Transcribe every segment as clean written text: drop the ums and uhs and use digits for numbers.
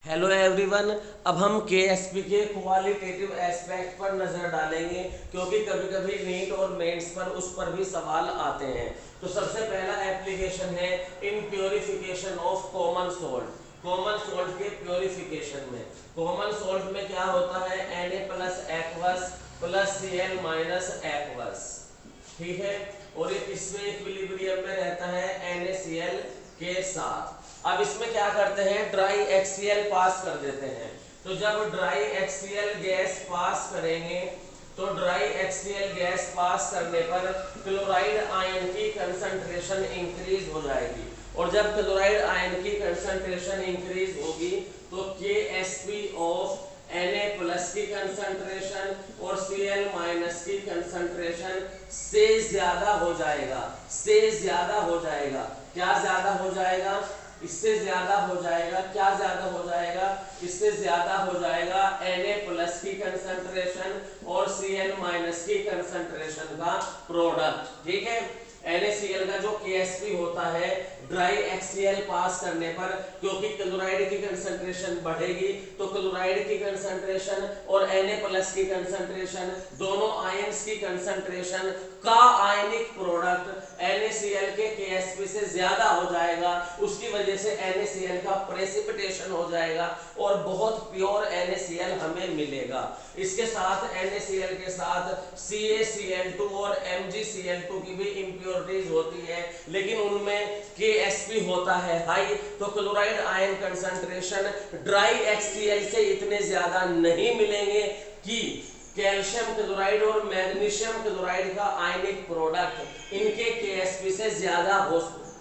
Hello everyone. अब हम Ksp के क्वालिटेटिव एस्पेक्ट पर नज़र डालेंगे क्योंकि कभी कभी नीट और मेंस पर उस पर भी सवाल आते हैं। तो सबसे पहला एप्लीकेशन है in purification of common salt. Common salt के प्योरिफिकेशन में कॉमन सॉल्ट में क्या होता है, Na plus aqueous plus Cl minus aqueous, ठीक है। और इसमें इक्विलिब्रियम में रहता है NaCl के साथ। अब इसमें क्या करते हैं, ड्राई HCl पास कर देते हैं। तो जब ड्राई HCl गैस पास करेंगे तो ड्राई HCl गैस पास करने पर क्लोराइड आयन की कंसंट्रेशन इंक्रीज हो जाएगी। और जब क्लोराइड आयन की कंसंट्रेशन इंक्रीज होगी तो KSP ऑफ Na प्लस की कंसंट्रेशन और Cl माइनस की कंसंट्रेशन से ज्यादा हो जाएगा। से ज्यादा हो जाएगा। क्या ज्यादा हो जाएगा? इससे ज्यादा हो जाएगा। क्या ज्यादा हो जाएगा? इससे ज्यादा हो जाएगा Na प्लस की कंसंट्रेशन और Cl माइनस की कंसंट्रेशन का प्रोडक्ट, ठीक है। NaCl का जो KSP होता है ड्राई HCl पास करने पर, क्योंकि क्लोराइड की कंसंट्रेशन बढ़ेगी तो क्लोराइड की कंसंट्रेशन और Na प्लस की कंसंट्रेशन, दोनों आयंस की कंसंट्रेशन का आयनिक प्रोडक्ट NaCl के KSP से ज्यादा हो जाएगा। उसकी वजह से NaCl का प्रेसिपिटेशन हो जाएगा और बहुत प्योर NaCl हमें मिलेगा। इसके साथ NaCl के साथ CaCl2 और MgCl2 की भी इंप्योरिटीज होती है, लेकिन उनमें KSP होता है हाई। तो chloride ion concentration dry HCl से इतने ज्यादा नहीं मिलेंगे कि कैल्शियम क्लोराइड और मैग्नीशियम क्लोराइड का आयनिक प्रोडक्ट इनके KSP से ज्यादा हो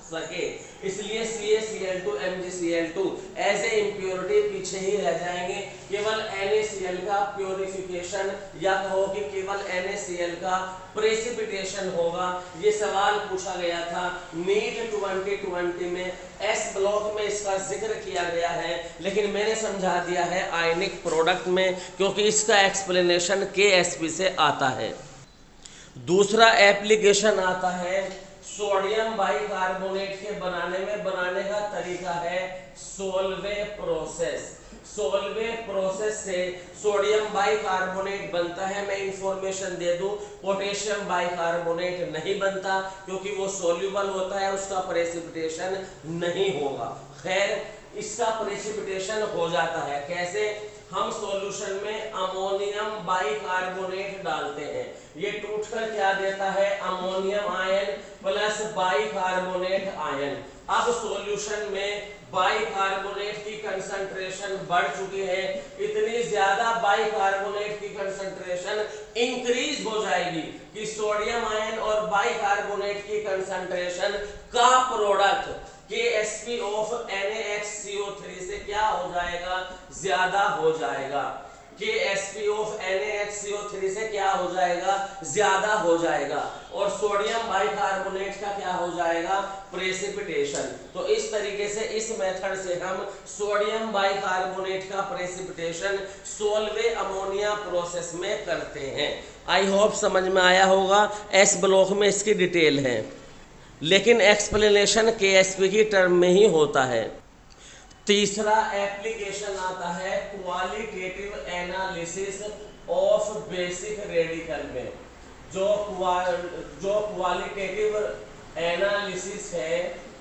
सके। इसलिए CaCl2 MgCl2 as a impurity पीछे ही रह जाएंगे। केवल NaCl का प्योरिफिकेशन या कहो कि केवल NaCl का प्रेसिपिटेशन होगा। ये सवाल पूछा गया था नीट 2020 में, एस ब्लॉक में इसका जिक्र किया गया है, लेकिन मैंने समझा दिया है आयनिक प्रोडक्ट में क्योंकि इसका एक्सप्लेनेशन KSP से आता है। दूसरा एप्लीकेशन आता है सोडियम बाइकार्बोनेट के बनाने का तरीका है सोलवे प्रोसेस। सोलवे प्रोसेस से सोडियम बाइकार्बोनेट बनता है। मैं इंफॉर्मेशन दे दूं, पोटेशियम बाइकार्बोनेट नहीं बनता क्योंकि वो सोल्यूबल होता है, उसका प्रेसिपिटेशन नहीं होगा। खैर, इसका प्रेसिपिटेशन हो जाता है। कैसे? हम सॉल्यूशन में अमोनियम बाइकार्बोनेट डालते हैं, ये टूटकर क्या देता है, ammonium ion plus bicarbonate ion. अब सॉल्यूशन में बाइकार्बोनेट की कंसंट्रेशन बढ़ चुकी है, इतनी ज्यादा बाइकार्बोनेट की कंसंट्रेशन इंक्रीज हो जाएगी कि सोडियम आयन और बाइकार्बोनेट की कंसंट्रेशन का प्रोडक्ट KSP ऑफ NaHCO3 से क्या हो जाएगा, ज्यादा हो जाएगा। KSP ऑफ NaHCO3 से क्या हो जाएगा, ज्यादा हो जाएगा। और सोडियम बाइकार्बोनेट का क्या हो जाएगा, प्रेसिपिटेशन। तो इस तरीके से, इस मेथड से हम सोडियम बाइकार्बोनेट का प्रेसिपिटेशन सोलवे अमोनिया प्रोसेस में करते हैं। आई होप समझ में आया होगा। एस ब्लॉक में इसकी डिटेल है, लेकिन एक्सप्लेनेशन KSP की टर्म में ही होता है। तीसरा एप्लीकेशन आता है qualitative analysis of basic radical में। जो क्वालिटेटिव एनालिसिस है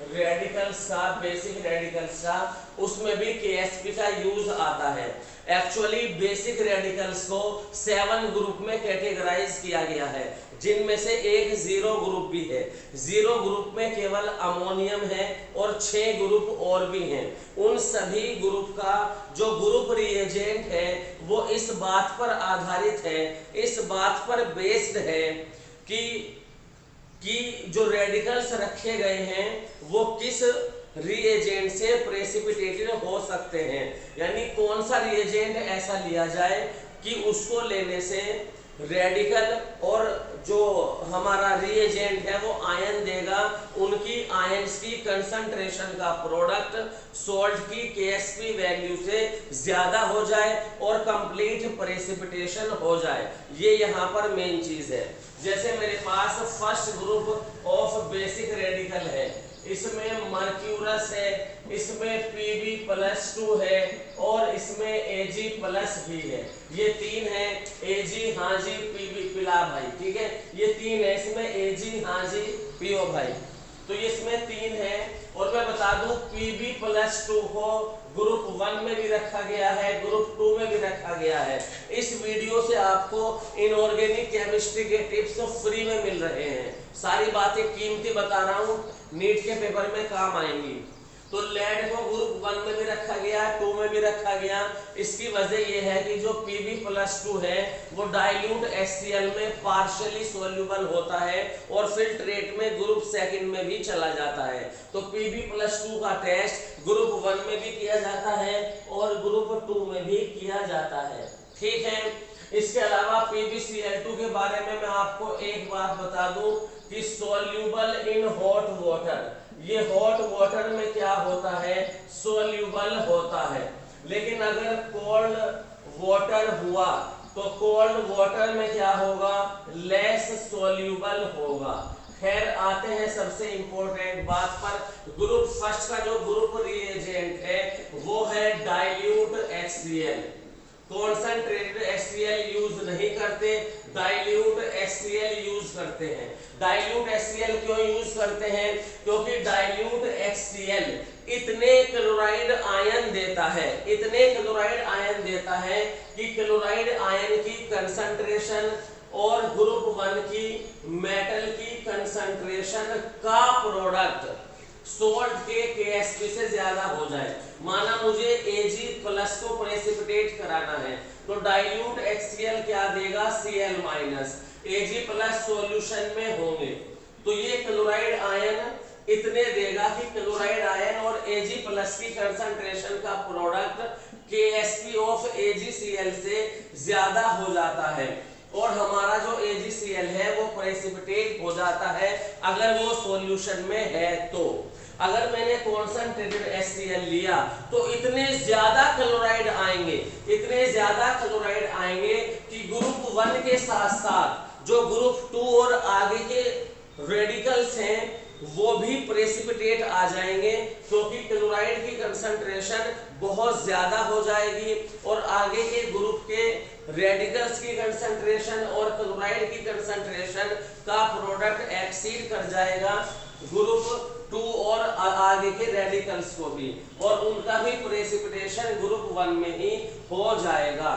रेडिकल्स का, बेसिक रेडिकल्स का, उसमें भी KSP का यूज आता है। एक्चुअली बेसिक रेडिकल्स को 7 ग्रुप में कैटेगराइज किया गया है, जिनमें से एक जीरो ग्रुप भी है। जीरो ग्रुप में केवल अमोनियम है और 6 ग्रुप और भी हैं। उन सभी ग्रुप का जो ग्रुप रिएजेंट है वो इस बात पर आधारित है, इस बात पर बेस्ड है कि जो रेडिकल्स रखे गए हैं वो किस रिएजेंट से प्रेसिपिटेटेड हो सकते हैं। यानी कौन सा रिएजेंट ऐसा लिया जाए कि उसको लेने से रेडिकल और जो हमारा रिएजेंट है वो आयन देगा, उनकी आयंस की कंसंट्रेशन का प्रोडक्ट सॉल्ट की KSP वैल्यू से ज्यादा हो जाए और कंप्लीट प्रेसिपिटेशन हो जाए। ये यहाँ पर मेन चीज है। जैसे मेरे पास first group of basic radical है, इसमें मर्क्यूरस है, इसमें Pb+2 है और इसमें Ag+ भी है। ये 3 है, Ag हाँ जी Pb पिला भाई, ठीक है, ये 3 है, इसमें Ag हाँ जी पियो भाई, तो ये इसमें 3 है। और मैं बता दूं Pb+2 को ग्रुप 1 में भी रखा गया है, ग्रुप 2 में भी रखा गया है। इस वीडियो से आपको इनऑर्गेनिक केमिस्ट्री के टिप्स फ्री में मिल रहे हैं। सारी बातें कीमती बता रहा हूं, नीट के पेपर में काम आएंगी। तो लेड को ग्रुप 1 में भी रखा गया, 2 में भी रखा गया। इसकी वजह यह है कि जो Pb+2 है वो डाइल्यूट HCl में पार्शियली सोल्यूबल होता है और फिल्ट्रेट में ग्रुप 2 में भी चला जाता है। तो Pb+2 का टेस्ट ग्रुप 1 में भी किया जाता है और ग्रुप 2 में भी किया जाता है, ठीक है। इसके अलावा PbCl2 के बारे में मैं आपको एक बात बता दूं कि सोल्यूबल इन हॉट वाटर, ये हॉट वाटर में क्या होता है, सोल्यूबल होता है। लेकिन अगर कोल्ड वाटर हुआ तो कोल्ड वाटर में क्या होगा, लेस सोल्यूबल होगा। खैर आते हैं सबसे इंपॉर्टेंट बात पर। ग्रुप फर्स्ट का जो ग्रुप रिएजेंट है वो है dilute HCl। Concentrated HCl use नहीं करते, डाइल्यूट HCl यूज करते हैं। डाइल्यूट HCl क्यों यूज करते हैं, क्योंकि डाइल्यूट HCl इतने क्लोराइड आयन देता है, इतने क्लोराइड आयन देता है कि क्लोराइड आयन की कंसंट्रेशन और ग्रुप 1 की मेटल की कंसंट्रेशन का प्रोडक्ट सोल्ट के KSP से ज्यादा हो जाए। माना मुझे Ag+ को प्रेसिपिटेट कराना है तो डाइल्यूट HCl क्या देगा, Cl-। Ag+ सॉल्यूशन में होंगे तो ये क्लोराइड आयन इतने देगा कि क्लोराइड आयन और Ag+ की कंसंट्रेशन का प्रोडक्ट KSP ऑफ AgCl से ज्यादा हो जाता है और हमारा जो AgCl है वो प्रेसिपिटेट हो जाता है अगर वो सॉल्यूशन में है। तो अगर मैंने कॉन्सेंट्रेटेड HCl लिया तो इतने ज्यादा क्लोराइड आएंगे, इतने ज्यादा क्लोराइड आएंगे कि ग्रुप 1 के साथ साथ जो ग्रुप 2 और आगे के रेडिकल्स हैं वो भी प्रेसिपिटेट आ जाएंगे, क्योंकि क्लोराइड की कंसंट्रेशन बहुत ज्यादा हो जाएगी और आगे के ग्रुप के रेडिकल्स की कंसंट्रेशन और क्लोराइड की कंसंट्रेशन का प्रोडक्ट एक्सीड कर जाएगा ग्रुप 2 और आगे के रेडिकल्स को भी, और उनका भी प्रेसिपिटेशन ग्रुप 1 में ही हो जाएगा।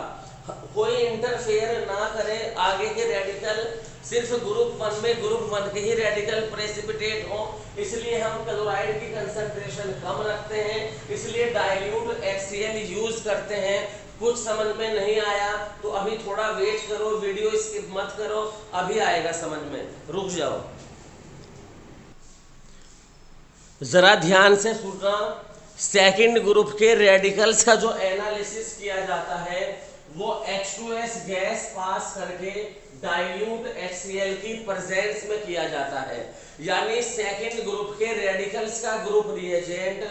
कोई इंटरफेयर ना करे, आगे के रेडिकल सिर्फ ग्रुप 1 में ग्रुप 1 के ही रेडिकल प्रेसिपिटेट हो, इसलिए हम क्लोराइड की कंसंट्रेशन कम रखते हैं, इसलिए डाइल्यूट HCl यूज करते हैं। कुछ समझ में नहीं आया तो अभी थोड़ा वेट करो, वीडियो स्किप मत करो, अभी आएगा समझ में, रुक जाओ। जरा ध्यान से सुनना, सेकंड ग्रुप के रेडिकल्स का जो एनालिसिस किया जाता है वो H2S गैस पास करके डाइल्यूट HCl की प्रेजेंस में किया जाता है। यानी सेकंड ग्रुप के रेडिकल्स का ग्रुप रिएजेंट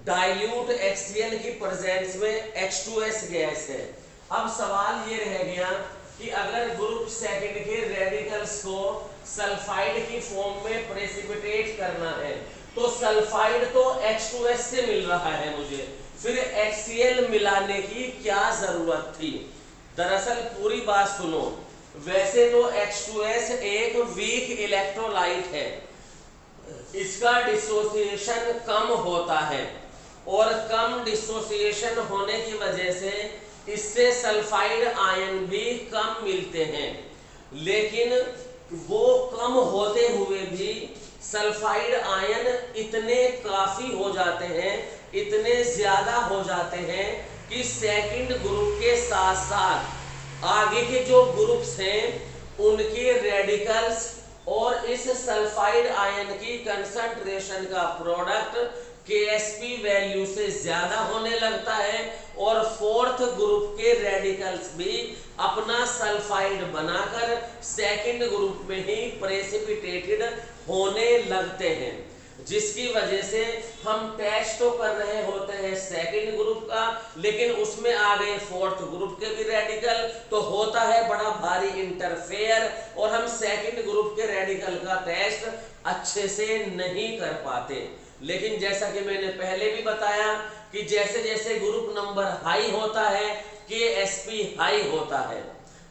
डाइल्यूट HCl की प्रेजेंस में H2S गैस है। अब सवाल ये रह गया कि अगर ग्रुप सेकंड के रेडिकल्स को सल्फाइड की फॉर्म में प्रेसिपिटेट करना है तो सल्फाइड तो H2S से मिल रहा है मुझे, फिर HCl मिलाने की क्या जरूरत थी। दरअसल पूरी बात सुनो, वैसे तो H2S एक वीक इलेक्ट्रोलाइट है, इसका डिसोसिएशन कम होता है और कम डिसोसिएशन होने की वजह से इससे सल्फाइड आयन भी कम मिलते हैं। लेकिन वो कम होते हुए भी सल्फाइड आयन इतने काफी हो जाते हैं, इतने ज्यादा हो जाते हैं कि सेकंड ग्रुप के साथ साथ आगे के जो ग्रुप्स हैं उनके रेडिकल्स और इस सल्फाइड आयन की कंसंट्रेशन का प्रोडक्ट KSP वैल्यू से ज्यादा होने लगता है और फोर्थ ग्रुप के रेडिकल्स भी अपना सल्फाइड बनाकर सेकंड ग्रुप में ही प्रेसिपिटेटेड होने लगते हैं। जिसकी वजह से हम टेस्ट तो कर रहे होते हैं सेकंड ग्रुप का, लेकिन उसमें आ गए फोर्थ ग्रुप के भी रेडिकल, तो होता है बड़ा भारी इंटरफेयर और हम सेकंड ग्रुप के रेडिकल का टेस्ट अच्छे से नहीं कर पाते। लेकिन जैसा कि मैंने पहले भी बताया कि जैसे जैसे ग्रुप नंबर हाई होता है KSP हाई होता है,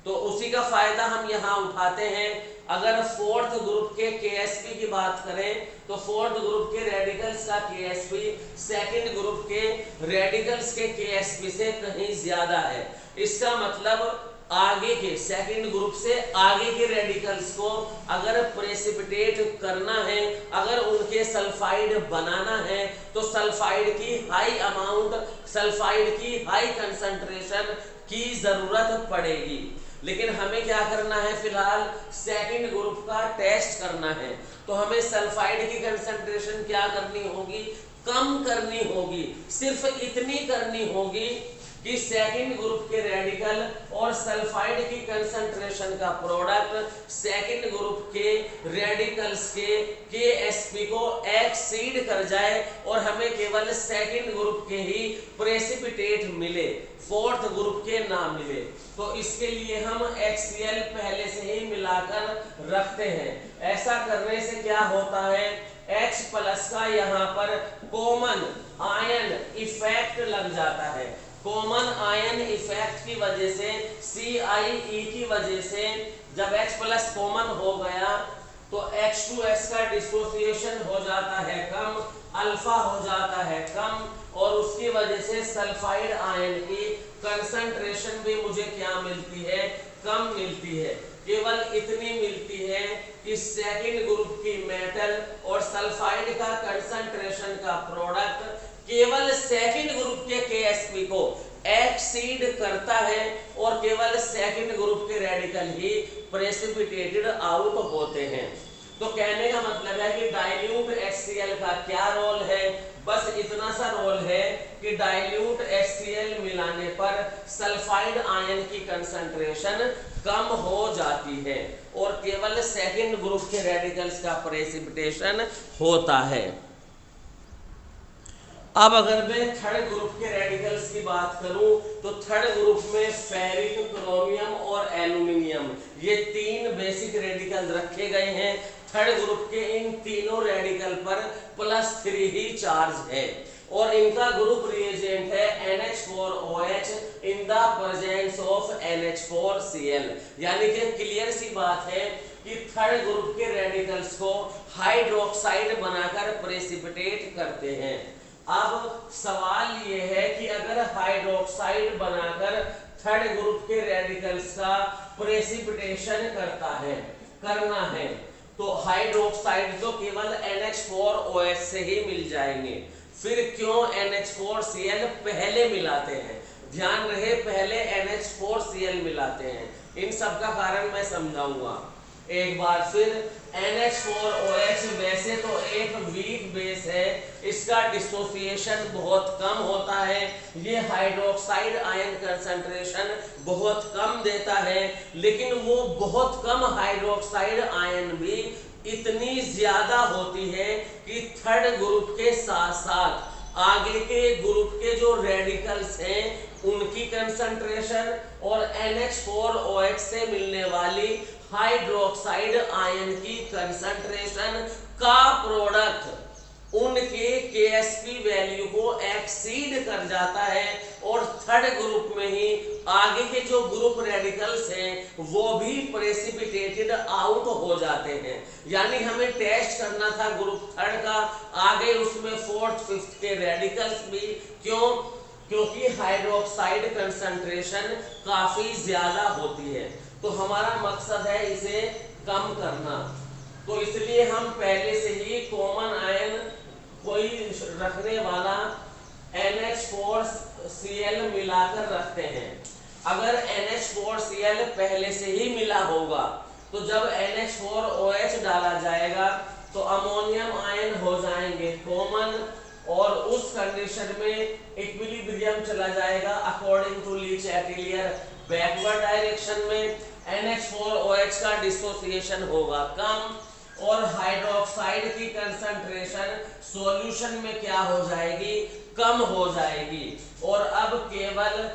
तो उसी का फायदा हम यहाँ उठाते हैं। अगर फोर्थ ग्रुप के KSP की बात करें तो फोर्थ ग्रुप के रेडिकल्स का KSP सेकंड ग्रुप के रेडिकल्स के KSP से कहीं ज्यादा है। इसका मतलब आगे के सेकंड ग्रुप से आगे के रेडिकल्स को अगर प्रेसिपिटेट करना है, अगर उनके सल्फाइड बनाना है, तो सल्फाइड की हाई अमाउंट, सल्फाइड की हाई कंसंट्रेशन की जरूरत पड़ेगी। लेकिन हमें क्या करना है, फिलहाल सेकंड ग्रुप का टेस्ट करना है, तो हमें सल्फाइड की कंसंट्रेशन क्या करनी होगी, कम करनी होगी। सिर्फ इतनी करनी होगी कि सेकंड ग्रुप के रेडिकल और सल्फाइड की कंसंट्रेशन का प्रोडक्ट सेकंड ग्रुप के रेडिकल्स के KSP को एक्सीड कर जाए और हमें केवल सेकंड ग्रुप के ही प्रेसिपिटेट मिले, फोर्थ ग्रुप के ना मिले। तो इसके लिए हम HCl पहले से ही मिलाकर रखते हैं। ऐसा करने से क्या होता है, H प्लस का यहाँ पर कॉमन आयन इफेक्ट लग जाता है। कॉमन आयन इफेक्ट की वजह से CIE की वजह से जब H प्लस कॉमन हो गया तो H2S का डिसोसिएशन हो जाता है कम, अल्फा हो जाता है कम, और उसकी वजह से सल्फाइड आयन की कंसंट्रेशन भी मुझे क्या मिलती है, कम मिलती है। केवल इतनी मिलती है कि सेकंड ग्रुप की मेटल और सल्फाइड का कंसंट्रेशन का प्रोडक्ट केवल सेकंड ग्रुप के KSP को एक्सीड करता है और केवल सेकंड ग्रुप के रेडिकल ही प्रेसिपिटेटेड आउट होते हैं। तो कहने का मतलब है कि डाइल्यूट HCl का क्या रोल है, बस इतना सा रोल है कि डाइल्यूट HCl मिलाने पर सल्फाइड आयन की कंसंट्रेशन कम हो जाती है और केवल सेकंड ग्रुप के रेडिकल्स का प्रेसिपिटेशन होता है। अब अगर मैं थर्ड ग्रुप के रेडिकल्स की बात करूं तो थर्ड ग्रुप में फेरिक, क्रोमियम और एल्यूमिनियम, ये तीन बेसिक रेडिकल रखे गए हैं। थर्ड ग्रुप के इन तीनों रेडिकल पर +3 ही चार्ज है और इनका ग्रुप रिएजेंट है NH4OH in the presence of NH4Cl। यानी कि क्लियर सी बात है कि थर्ड ग्रुप के रेडिकल्स को हाइड्रोक्साइड बनाकर प्रेसिपिटेट करते हैं। अब सवाल ये है कि अगर हाइड्रोक्साइड बनाकर थर्ड ग्रुप के रेडिकल्स का प्रेसिपिटेशन करना है तो हाइड्रोक्साइड तो केवल NH4OH से ही मिल जाएंगे। फिर क्यों NH4Cl पहले मिलाते हैं, ध्यान रहे पहले NH4Cl मिलाते हैं, इन सब का कारण मैं समझाऊंगा एक बार फिर। NH4OH वैसे तो एक वीक बेस है, इसका डिसोसिएशन बहुत कम होता है, ये हाइड्रोक्साइड आयन कंसंट्रेशन बहुत कम देता है, लेकिन वो बहुत कम हाइड्रोक्साइड आयन भी इतनी ज्यादा होती है कि थर्ड ग्रुप के साथ साथ आगे के ग्रुप के जो रेडिकल्स हैं उनकी कंसंट्रेशन और NH4OH से मिलने वाली हाइड्रोक्साइड आयन की कंसंट्रेशन का प्रोडक्ट उनके KSP वैल्यू को एक्सीड कर जाता है और थर्ड ग्रुप में ही आगे के जो ग्रुप रेडिकल्स हैं वो भी प्रेसिपिटेटेड आउट हो जाते हैं। यानी हमें टेस्ट करना था ग्रुप थर्ड का, आगे उसमें फोर्थ फिफ्थ के रेडिकल्स भी, क्योंकि हाइड्रोक्साइड कंसंट्रेशन काफी ज्यादा होती है, तो हमारा मकसद है इसे कम करना। तो इसलिए हम पहले से ही कॉमन आयन कोई रखने वाला NH4Cl मिलाकर रखते हैं। अगर NH4Cl पहले से ही मिला होगा तो जब NH4OH डाला जाएगा तो अमोनियम आयन हो जाएंगे कॉमन और उस कंडीशन में इक्विलिब्रियम चला जाएगा according to Le Chatelier backward direction में। NH4OH का डिसोसिएशन होगा कम और हाइड्रोक्साइड की कंसंट्रेशन सॉल्यूशन में क्या हो जाएगी, कम हो जाएगी। और अब केवल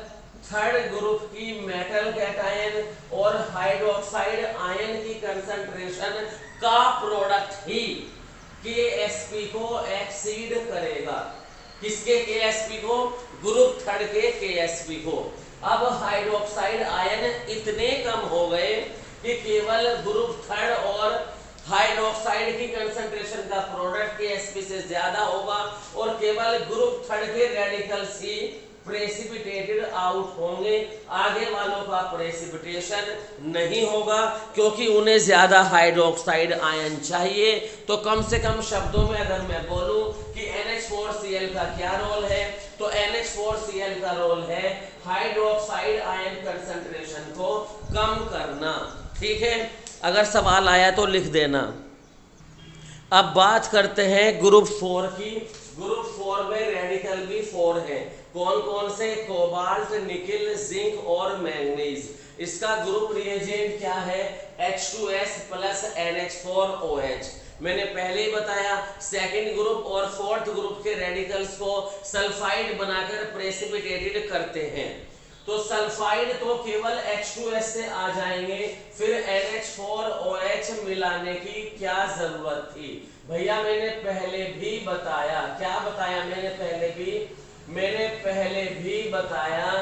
थर्ड ग्रुप की मेटल कैटायन और हाइड्रोक्साइड आयन की कंसंट्रेशन का प्रोडक्ट ही KSP को एक्सीड करेगा। किसके KSP को, ग्रुप थर्ड के KSP को। अब हाइड्रोक्साइड आयन इतने कम हो गए कि केवल ग्रुप थर्ड और हाइड्रोक्साइड की कंसंट्रेशन का प्रोडक्ट KSP से ज्यादा होगा और केवल ग्रुप थर्ड के रेडिकल्स ही प्रेसिपिटेटेड आउट होंगे, आगे वालों का प्रेसिपिटेशन नहीं होगा, क्योंकि उन्हें ज्यादा हाइड्रोक्साइड आयन चाहिए। तो कम से कम शब्दों में अगर मैं बोलूं कि NH4Cl का क्या रोल है, तो NH4Cl का रोल है हाइड्रोक्साइड आयन कंसंट्रेशन को कम करना। ठीक है, अगर सवाल आया तो लिख देना। अब बात करते हैं ग्रुप 4 की। ग्रुप 4 में रेडिकल भी 4 है। कौन कौन से, कोबाल्ट, निकिल, जिंक और मैंगनीज। इसका ग्रुप रिएजेंट क्या है, H2S प्लस NH4OH। मैंने पहले ही बताया सेकंड ग्रुप और फोर्थ ग्रुप के रेडिकल्स को सल्फाइड बनाकर प्रेसिपिटेटेड करते हैं। तो सल्फाइड तो केवल H2S से आ जाएंगे, फिर NH4OH मिलाने की क्या जरूरत थी भैया। मैंने पहले भी बताया, क्या बताया मैंने पहले भी बताया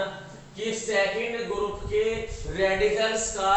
कि सेकंड ग्रुप के रेडिकल्स का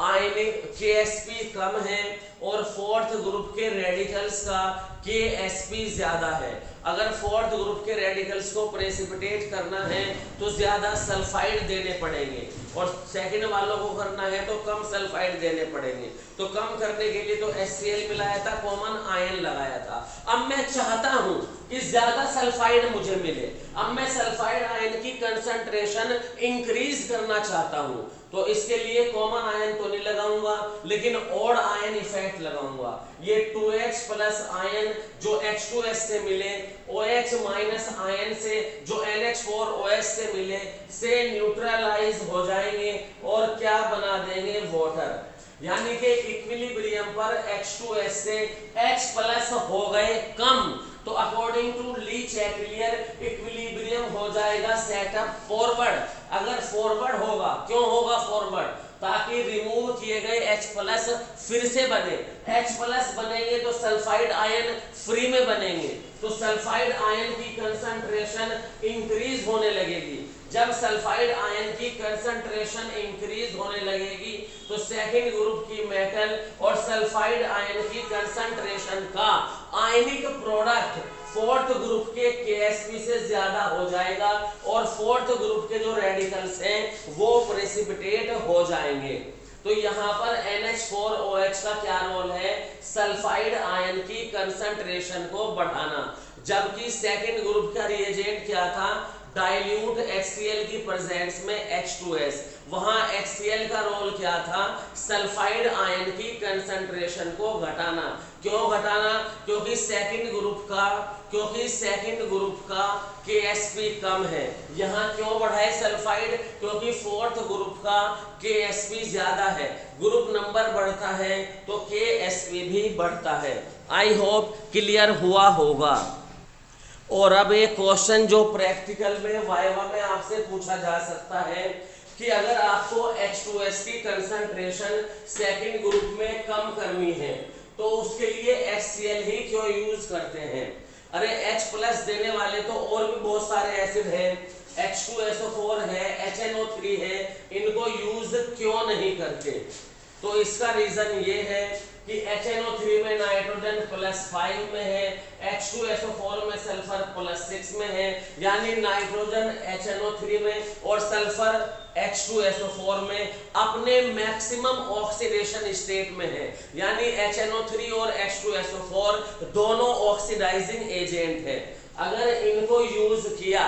आयनिक KSP कम है और फोर्थ ग्रुप के रेडिकल्स का KSP ज्यादा है। अगर फोर्थ ग्रुप के रेडिकल्स को प्रेसिपिटेट करना है तो ज्यादा सल्फाइड देने पड़ेंगे और सेकंड वालों को करना है तो कम सल्फाइड देने पड़ेंगे। तो कम करने के लिए तो HCl मिलाया था, कॉमन आयन लगाया था। अब मैं चाहता हूं कि ज्यादा सल्फाइड मुझे मिले, अब मैं सल्फाइड आयन की कंसंट्रेशन इंक्रीज करना चाहता हूं, तो इसके लिए कॉमन आयन तो नहीं लगाऊंगा, लेकिन ऑड आयन इफेक्ट लगाऊंगा। ये 2H प्लस आयन जो H2S से मिले, OH माइनस आयन से जो NH4OH से मिले, से न्यूट्रलाइज हो जाएंगे और क्या बना देंगे, वाटर। यानी कि इक्विलिब्रियम पर H2S से H प्लस हो गए कम, तो अकॉर्डिंग टू ली चैटलियर इक्विलिब्रियम हो जाएगा सेटअप फॉरवर्ड। अगर फॉरवर्ड होगा, क्यों होगा फॉरवर्ड, ताकि रिमूव किए गए H प्लस फिर से बने। H प्लस बनेंगे तो सल्फाइड आयन फ्री में बनेंगे, तो सल्फाइड आयन की कंसंट्रेशन इंक्रीज होने लगेगी। जब सल्फाइड आयन की कंसंट्रेशन इंक्रीज होने लगेगी तो सेकंड ग्रुप की मेटल और सल्फाइड आयन की कंसंट्रेशन का आयनिक प्रोडक्ट फोर्थ ग्रुप के KSP से ज्यादा हो जाएगा और फोर्थ ग्रुप के जो रेडिकल्स हैं वो प्रेसिपिटेट हो जाएंगे। तो यहाँ पर NH4OH का क्या रोल है, सल्फाइड आयन की कंसंट्रेशन को बढ़ाना। जबकि सेकंड ग्रुप का रिएजेंट क्या था, डाइल्यूट HCl की प्रेजेंस में H2S। वहां HCl का रोल क्या था, सल्फाइड आयन की कंसंट्रेशन को घटाना। क्यों घटाना, क्योंकि सेकंड ग्रुप का KSP कम है। यहाँ क्यों बढ़ाए सल्फाइड, क्योंकि फोर्थ ग्रुप का KSP ज्यादा है। ग्रुप नंबर बढ़ता है तो KSP भी बढ़ता है। आई होप क्लियर हुआ होगा। और अब एक क्वेश्चन जो प्रैक्टिकल में वाइवा में आपसे पूछा जा सकता है कि अगर आपको H2S की कंसंट्रेशन सेकंड ग्रुप में कम करनी है तो उसके लिए HCl ही क्यों यूज करते हैं। अरे H प्लस देने वाले तो और भी बहुत सारे एसिड हैं, H2SO4 है, HNO3 है, इनको यूज क्यों नहीं करते। तो इसका रीजन ये है कि HNO3 में नाइट्रोजन +5 में है, H2SO4 में सल्फर +6 में है, यानी नाइट्रोजन HNO3 में और सल्फर H2SO4 में अपने मैक्सिमम ऑक्सीडेशन स्टेट में है। यानी HNO3 और H2SO4 दोनों ऑक्सीडाइजिंग एजेंट है। अगर इनको यूज किया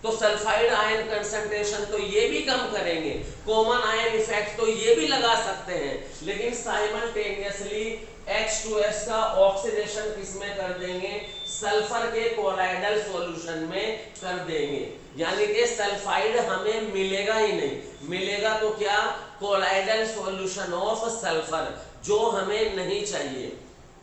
तो सल्फाइड आयन कंसंट्रेशन तो ये भी कम करेंगे, कॉमन आयन इफेक्ट तो ये भी लगा सकते हैं, लेकिन साइमल्टेनियसली H2S का ऑक्सीडेशन किसमें कर देंगे, सल्फर के कोलाइडल सॉल्यूशन में कर देंगे। यानी कि सल्फाइड हमें मिलेगा ही नहीं, मिलेगा तो क्या, कोलाइडल सॉल्यूशन ऑफ सल्फर, जो हमें नहीं चाहिए।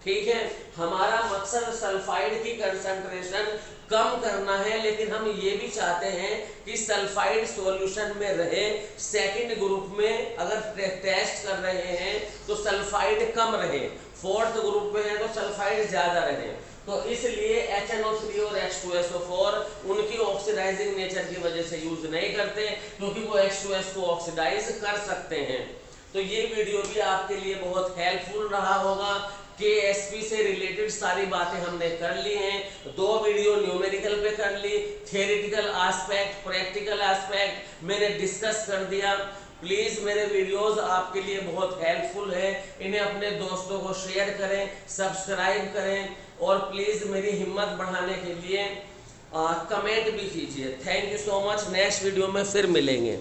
ठीक है, हमारा मकसद सल्फाइड की कंसंट्रेशन कम करना है, लेकिन हम ये भी चाहते हैं कि सल्फाइड सॉल्यूशन में रहे। सेकंड ग्रुप में अगर टेस्ट कर रहे हैं तो सल्फाइड कम रहे, फोर्थ ग्रुप में है तो सल्फाइड ज्यादा रहे। तो इसलिए HNO3 और H2SO4 उनकी ऑक्सीडाइजिंग नेचर की वजह से यूज नहीं करते, क्योंकि वो H2S को ऑक्सीडाइज कर सकते हैं। तो ये वीडियो भी आपके लिए बहुत हेल्पफुल रहा होगा। KSP से रिलेटेड सारी बातें हमने कर ली हैं। 2 वीडियो न्यूमेरिकल पे कर ली, थियोरेटिकल एस्पेक्ट, प्रैक्टिकल एस्पेक्ट मैंने डिस्कस कर दिया। प्लीज़ मेरे वीडियोस आपके लिए बहुत हेल्पफुल है, इन्हें अपने दोस्तों को शेयर करें, सब्सक्राइब करें और प्लीज़ मेरी हिम्मत बढ़ाने के लिए कमेंट भी कीजिए। Thank you so much. Next video में फिर मिलेंगे।